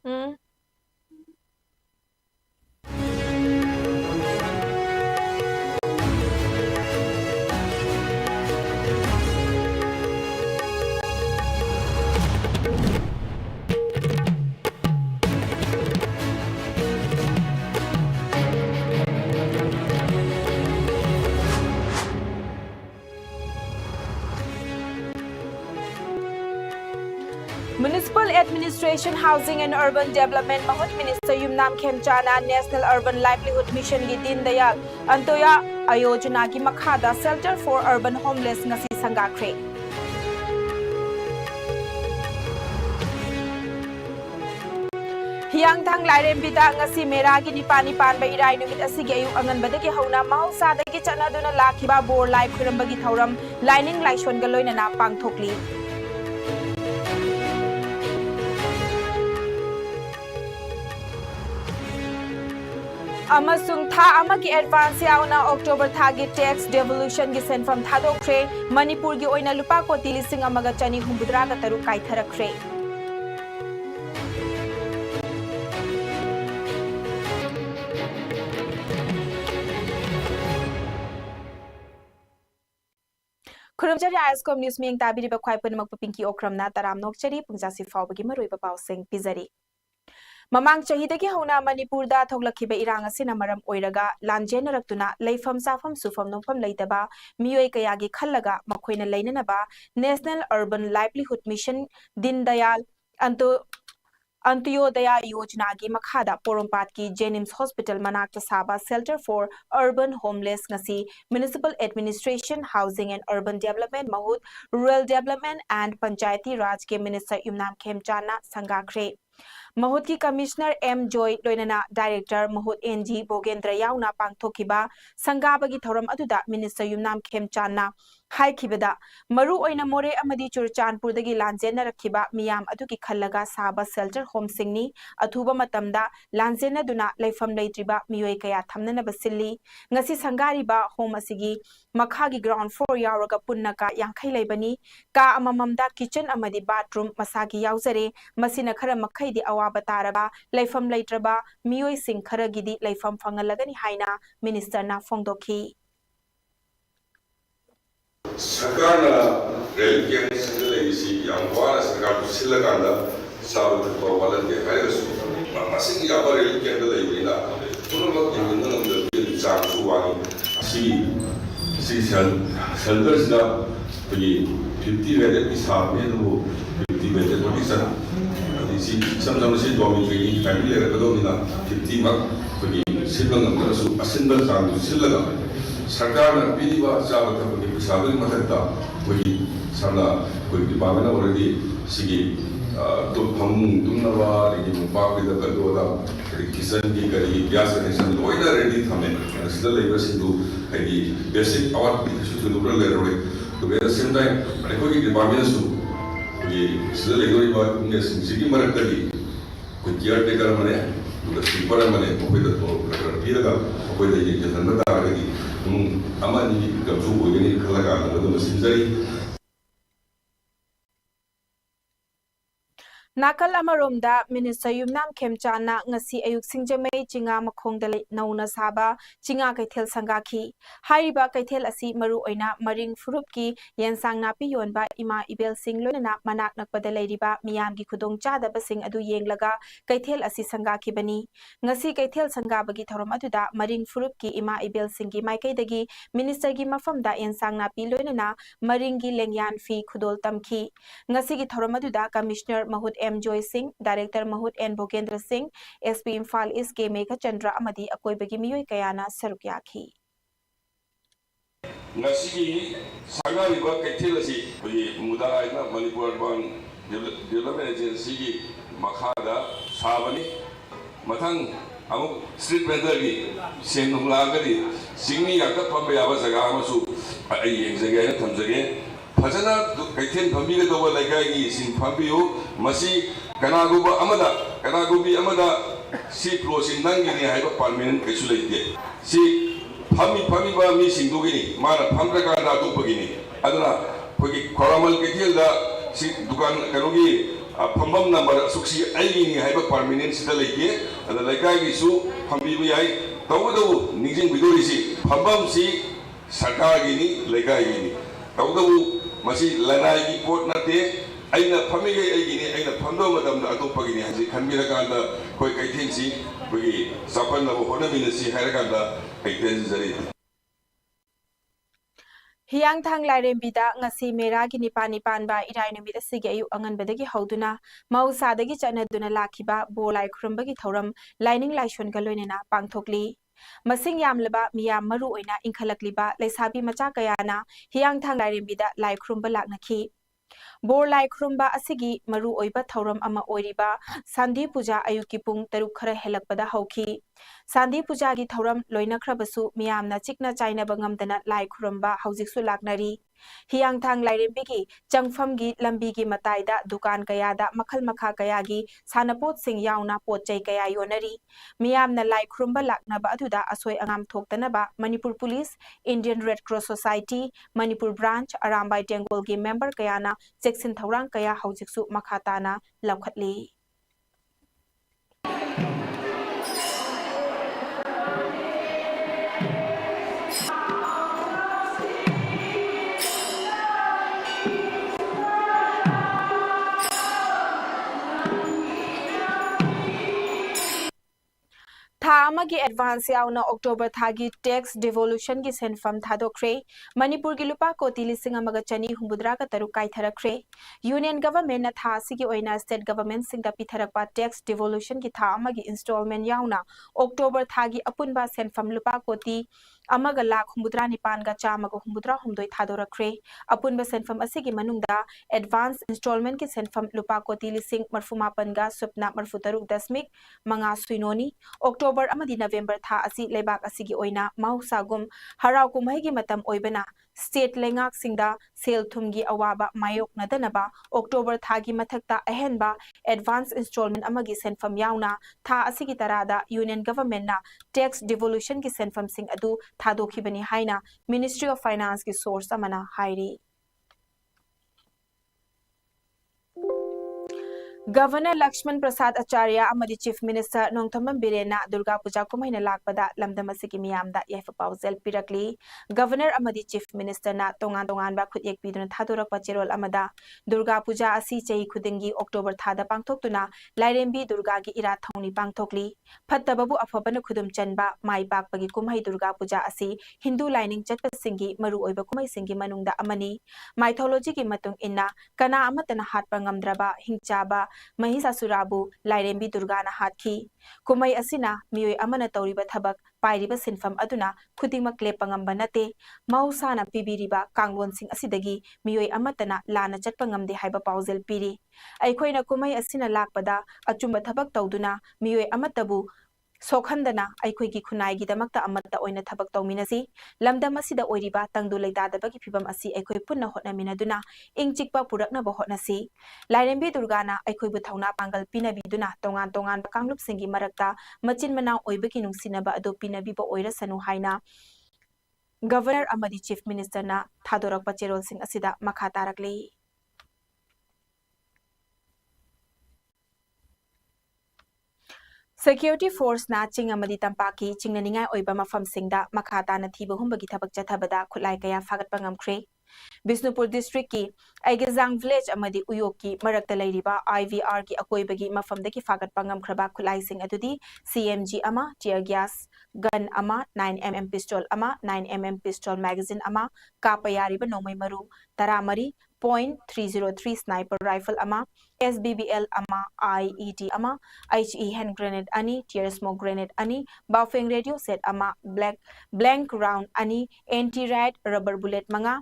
Mm. Municipal Administration, Housing and Urban Development Mahut Minister Yumnam Khemchana National Urban Livelihood Mission gi Din Dayal Antoya Ayojana gi Makhada Shelter for Urban Homeless ngasi sangakre. Hiyang thang lairem bida ngasi mera gi nipani pan ba irai numit asigi ayu angan badagi hauna mahausa dagi chana duna lakhiba bor lai khurambagi thauram lining laishon ga loina na pangthokli. Amasung tha amagi advance yauna October thagi tax devolution gi senfam thadokre Manipur gi oina lupa koti lising amaga chani humbudra ga taru kaitharakre. Kurumjari ISCOM News Ming tabiri ba khwai punmak pinki okramna taram nokchari pungjasi fawbagi maroi ba pawseng pizari. Mamang chahidagi hauna Manipur da thoglakhiba irang asina maram oiraga lanjenaraktuna leifam safam sufam nongfam leitaba miyoi kayagi khallaga makhoina leinanaba National Urban Livelihood Mission Din Dayal Antyodaya Yojana gi makhada Porompat ki Jenims Hospital manakta saba Shelter for Urban Homeless ngasi Municipal Administration, Housing and Urban Development Mahut Rural Development and Panchayati Raj ke Minister Yumnam Khemchana sangakre. Mahut ki Commissioner M. Joy Loinana Director Mahut N.G. Bogendra Yauna Pangthokiba Sangabagi Thoram Aduda Minister Yumnam Khemchana Haikibada Maru Oina More Amadi Churchanpur dagi Lanjena Rakhiba Miyam Aduki Khallaga Saba Shelter Home Singni Athuba Matamda Lanjena Duna Leifam Leitriba Miyoi Kaya Thamnana Basilli Ngasi Sangariba Home Asigi Makhagi ground floor yauraga punnaka Yankai Leibani Ka Amamamda kitchen amadi bathroom Masagi Yauzare Masina Khara Makhaidi Awaba Taraba Leifam Leitraba Miyoi Sing Kharagidi Leifam Fangalagani Haina Minister na Fongdoki Sakarna rail gang sendiri isi yang kuala sakar sila kanda sahabat terbawa dan kaya su masing apa rail gang itu lagi na pulau mak yang mana untuk jang suwani si shelter sudah pergi 50 bed bisa menu 50 bed itu bisa jadi si sama-sama si dormitory family ada betul na 50 mak pergi silang antara su asin bersama silang Sarkarna piliwa sahabat terbaik sahabat matata bagi sana bagi bagaimana already segi tu panggung tu nawa lagi mumpak kita berdoa dari kisan di dari biasa ni sana oina ready thamen sudah lagi bersentuh lagi basic awal kita sudah tu berlalu tu at the same time mereka kita bagaimana su bagi sudah lagi buat punya segi mereka tadi kerja mereka mana tu super mana mungkin tu kerja kan mungkin jadi jangan berada lagi aman ni gamsu ini kalau kan ada mesin jari Nakal Amaromda, Minister Yumnam Khemchana ngasi ayuk singjamei chinga makhongdale nauna saba chinga kaithel sangaki hariba kaithel asi maru oina maring furupki yensang napi yonba ima ibel sing loina manak nakpada leiriba miyam gi khudong chada basing adu yenglaga kaithel asi sangaki bani ngasi kaithel sangabagi thorom aduda maring furupki ima ibel sing gi maikaidagi minister gi mafamda yensang napi loina maring gi lengyan fi khudol tamki ngasi gi thorom aduda commissioner mahut M. Joy Singh, Director Mahut N. Bogendra Singh, SP Imphal East K. Megha Chandra Amadi Akoibagi Miyoi Kayana Sarukyaki. Ngasigi sangari ba kaithel asi bagi muda ina Manipur Urban Development Agency gi makhada sabani mathang amuk street vendor gi senung lagari singni yakta pambe aba jaga amasu ai jaga na thamjage Fajana kaithel pambi ga doba lagai gi sing pambiu masi kanaguba amada si closing nangi ni haiba parliament kesu leite si pami ba mi singdugini mara phamra ka da du pagini aduna pagi koramal kaithel da si dukan kanogi फंबम number सुक्सी अईनी हाइबा permanent सिदा लेके अदा लेकाई की सु फंबीबु याई तौदो निजिंग बिदोरिसी फंबम सी सरकार गिनी लेकाई गिनी तौदो मसी लनाई की पोट नते अइना फमिगे अइगिनी अइना फंदो मदम अतोपगिनी हजि खनबिरकांदा कोई कैथेंसी कोई सपन नबो होनमिनसी हायरकांदा कैथेंसी जरी हियांगथांग लाइरेंबीदा ngasi meragi nipani panba irai numit asigi ayu anganbadagi hauduna mausadagi chanaduna lakhiba bolai khrumbagi thoram lining laishon galoinena pangthokli masing yamlaba miyam maru oina inkhalakliba lesabi macha kayana hiyanगथांग लाइरेंबीदा lai khurumba laknakhi बोरलाई खुरुम्बा असिगी मरु ओइबा थौरम अमा ओइरिबा सांदी पूजा अयुकी पुंग तरुक खरा हेलकपदा हौखी सांदी पूजा की थौरम लोइनख्रबसु मियामना चिकना चाइनाबा ngamdana lai खुरुम्बा हौजिकसु लाकनारी हियांगथांग लाइरेंबीगी चंगफमगी लंबीगी मताइदा दुकान कयादा मखल मखा कयागी सानपोत सिंग याउना पोतचै कया योनरी मियामना लाई खुरुम्बा लाकनबा अदुदा असोय अंगाम थोक्तनबा Manipur police Indian red cross society Manipur branch Arambai टेंगोलगी मेंबर कयाना चेक्सिन थौरांग कया हौजिकसु मखाताना लौखतली थामगी एडवांस याउना अक्टोबर थागी टैक्स डिवोल्यूशन की सेंफम थादोख्रे मणिपुर की लुपा कोटी लिसिंग अमगा चनी हुंबुद्रा का तरुक काइथरख्रे यूनियन गवर्नमेंट ना था सिगी ओइना स्टेट गवर्नमेंट सिंग दा पिथरकपा टैक्स डिवोल्यूशन की था अमगी इंस्टॉलमेंट याउना अक्टोबर थागी अपुनबा सेंफम लुपा कोटी अमगा लाख हुंबुद्रा निपान गा चामगा हुंबुद्रा हुंदोय थादोरख्रे अपुनबा सेंफम असिगी मनुंगदा एडवांस इंस्टॉलमेंट की सेंफम लुपा कोटी लिसिंग मरफुमापन गा सुपना मरफुतरुक दशमिक मंगा सुइनोनी अक्टोबर अमदी नवेंबर था असि लेबाक असिगी ओइना माहुसागुम हराव कुमैगी मतम ओइबना स्टेट लेंगाक सिंगदा सेल थुमगी अवाबा मायोक नदनबा अक्टोबर थागी मथक्ता अहेनबा एडवांस इंस्टॉलमेंट अमगी सेंफम याउना था असिगी तरादा यूनियन गवर्नमेंट ना टैक्स डिवोल्यूशन की सेंफम सिंग अदु थादोखिबनी हाइना मिनिस्ट्री ऑफ फाइनेंस की सोर्स अमना हाइरी गवर्नर लक्ष्मण प्रसाद आचार्य अमदी चीफ मिनिस्टर नोंथमम बिरेना दुर्गा पूजा कुमैना लाकपदा लमदम असिगी मियामदा याइफ पाउजेल पिरकली गवर्नर अमदी चीफ मिनिस्टर ना तोंगान तोंगान बा खुद एक पिदुन थादोरक पचेरोल अमदा दुर्गा पूजा असि चई खुदिंगी अक्टोबर थादा पांगथोक्तुना लाइरेंबी दुर्गा की इरा थौनी पांगथोक्ली फत्तबबु अफबन खुदुम चनबा माई पाकपगी कुमै दुर्गा पूजा असि हिंदू लाइनिंग चटपसिंगी मरु ओइबा कुमै सिंगी मनुंगदा अमनी माइथोलॉजी की मतुंग इन्ना कना अमतना हातपा ngamdraba हिंगचाबा महिषासुराबु लाइरेंबी दुर्गाना हाथी कुमई असिना मियोय अमना तौरिबा थबक पाइरिबा सिनफम अदुना खुदिमक लेपंगम नते मौसाना पिबिरिबा कांगलोनसिंग असिदगी मियोय अमतना लाना चटपा ngamदे हाइबा पाउजेल पिरी अइखोइना कुमई असिना लाकपदा अचुंबा थबक तौदुना मियोय अमतबु सोखंदना अइखोइगी खुनाइगी दमकता अमत्ता ओइना थबक तौमिनसी लमदम असिदा ओइरिबा तंगदु लैतादबगी फिबम असि अइखोइ पुन्ना होटनामिनदुना इंचिकपा पुरकनबा होटनासी लाइरेंबी दुर्गाना अइखोइबु थौना पांगल पिनबिदुना तोंगान तोंगान कांगलुपसिंगी मरक्ता मचिन मनाव ओइबगी नुंसिनबा अदो पिनबिबा ओइरसनु हाइना गवर्नर अमदी चीफ मिनिस्टर ना थादोरकपा चेरोलसिंग असिदा मखा तारकली Security force na ching amadi tampaki chingnaningai oiba mafamsingda makhatana thiba humbagi thabak chathabada khulai kaya fagat pangamkhre Bisnupur district ki Aigazang village amadi Uyok ki marakta lairiba IVR ki akoibagi mafamdaki fagat pangam khraba khulai sing adudi CMG ama tear gas gun ama 9mm pistol ama 9mm pistol magazine ama kapayariba nomai maru taramari .303 sniper rifle ama SBBL ama IED ama HE hand grenade ani tear smoke grenade ani buffing radio set ama blank round ani anti-rad rubber bullet manga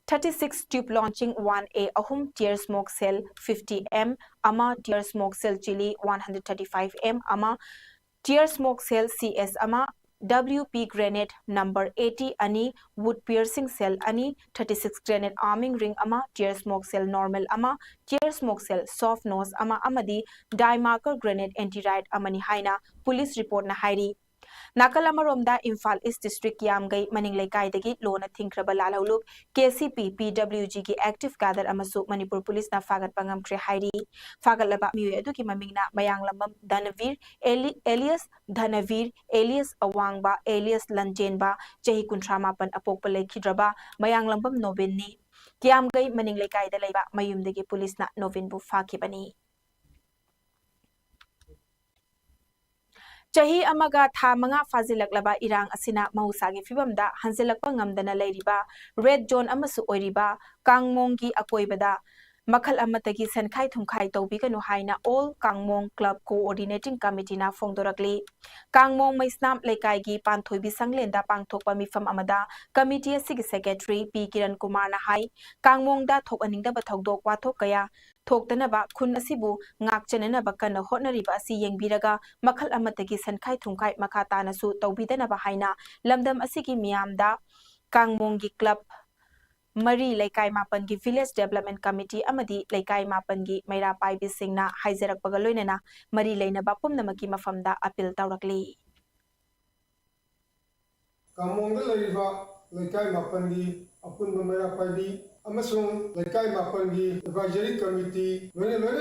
36 tube launching 1A ahum tear smoke cell 50M ama tear smoke cell chili 135M ama tear smoke cell CS ama WP grenade number 80 ani wood piercing cell ani 36 grenade arming ring ama tear smoke cell normal ama tear smoke cell soft nose ama amadi die marker grenade anti riot amani haina police report na hairi Nakal amaromda Imphal East District Yamgai Maning Lekaidagi Lona Thinkraba Lalhauluk KCP PWG ki active gather amasu Manipur Police na fagat pangamkre hairi fagat laba miyu aduki mamingna mayang lambam Dhanavir alias Dhanavir alias Awangba alias Lanjenba chahi kuntramapan apokpa lekhidraba mayang lambam Novin ni Yamgai Maning Lekaida leba mayumdagi police na Novin bu fakibani Chahi amaga tha manga fazilaklaba irang asina mahusagi fibamda hanzilakpa ngamdana leiriba red zone amasu oiriba kangmonggi akoibada makhal amatagi senkhai thumkhai tobiganu haina all kangmong club coordinating committee na phongdorakli kangmong maisnam lekaigi panthoibi sanglenda pangthokpa mifam amada committee asigi secretary P Kiran Kumar na hai kangmong da thokaningda bathokdok wathok kaya thoktanaba khun asibu ngakchananaba kana hotnariba asi yengbiraga makhal amatagi senkhai thumkhai makata nasu tawbidanaba haina lamdam asigi miyamda kangmongi club Mari Laikai Mapangi Village Development Committee Amadi Laikai Mapangi Maira Paibi Singna Haizerak Pagaloinana Mari Laina Bapum Namaki Mafamda Appeal Taurakli Kamongda Laiva Laikai Mapangi Apun Maira Paibi Amasung Laikai Mapangi Advisory Committee Loina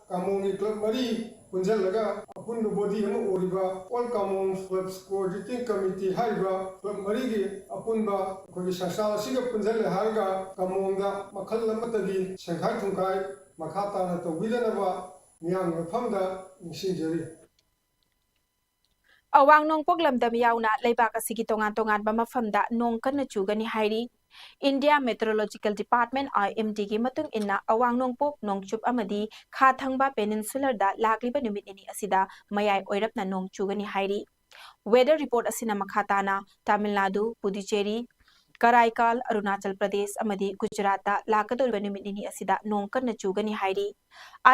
Kamongi Club Mari Punjalaga Apun Body Oriba All Kamong Clubs Coordinating Committee Haiba Club Marigi Apunba Koi Sasa Siga Punjala Harga Kamonga Makhal Lamatagi Shanghai Tungkai Makata na Tawidanaba Nyang Famda Nishinjari Awang nong poglamdam yauna leibak asigi tongan mafamda nong kana chugani hairi India Meteorological Department IMD gi matung inna awang nongpok nongchup amadi kha thangba peninsular da lakliba numit ini asida mayai oirapna nong chugani hairi Weather report asina makhatana Tamil Nadu Puducherry Karaikal Arunachal Pradesh amadi Gujarat da lakadoriba numit ini asida nong kanna chugani hairi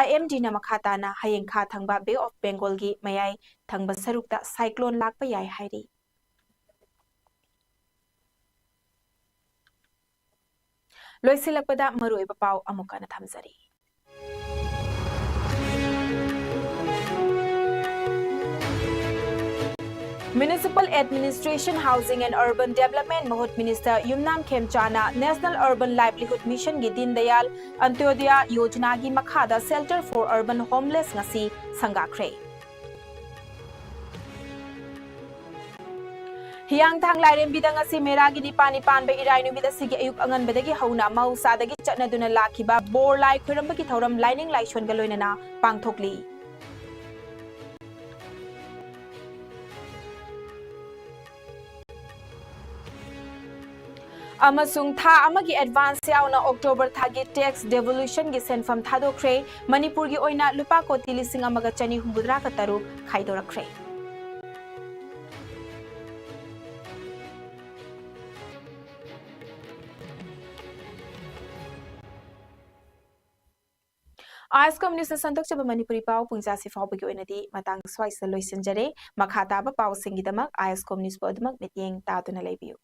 IMD na makhatana hayeng kha thangba Bay of Bengal gi mayai thangba sarukta cyclone lakpa yai hairi Loisilakpada maruiba pau amukana thamjari Municipal Administration, Housing and Urban Development Mahut Minister Yumnam Khemchana National Urban Livelihood Mission gi Din Dayal Antyodaya Yojana gi makhada Shelter for Urban Homeless ngasi sangakre Hiyang thang lairem bidang asi meragi ni pani pan be irai numida sigi ayuk angan bedagi hauna mausa dagi chatna duna lakhiba bor lai khuramba ki thoram lining lai shon galoinana pangthokli Amasung tha amagi advance yauna October thagi tax devolution gi senfam thadokre Manipur gi oina lupa koti lising amaga chani humbudra ka taru khaidorakre ISCOM News Santok Chaba Manipuri Pau Pungja Sifaubi Oinadi Matang Swaisa Loisenjare Makhata Pau Singidamak ISCOM News Podmak Mityeng Taduna Lebiu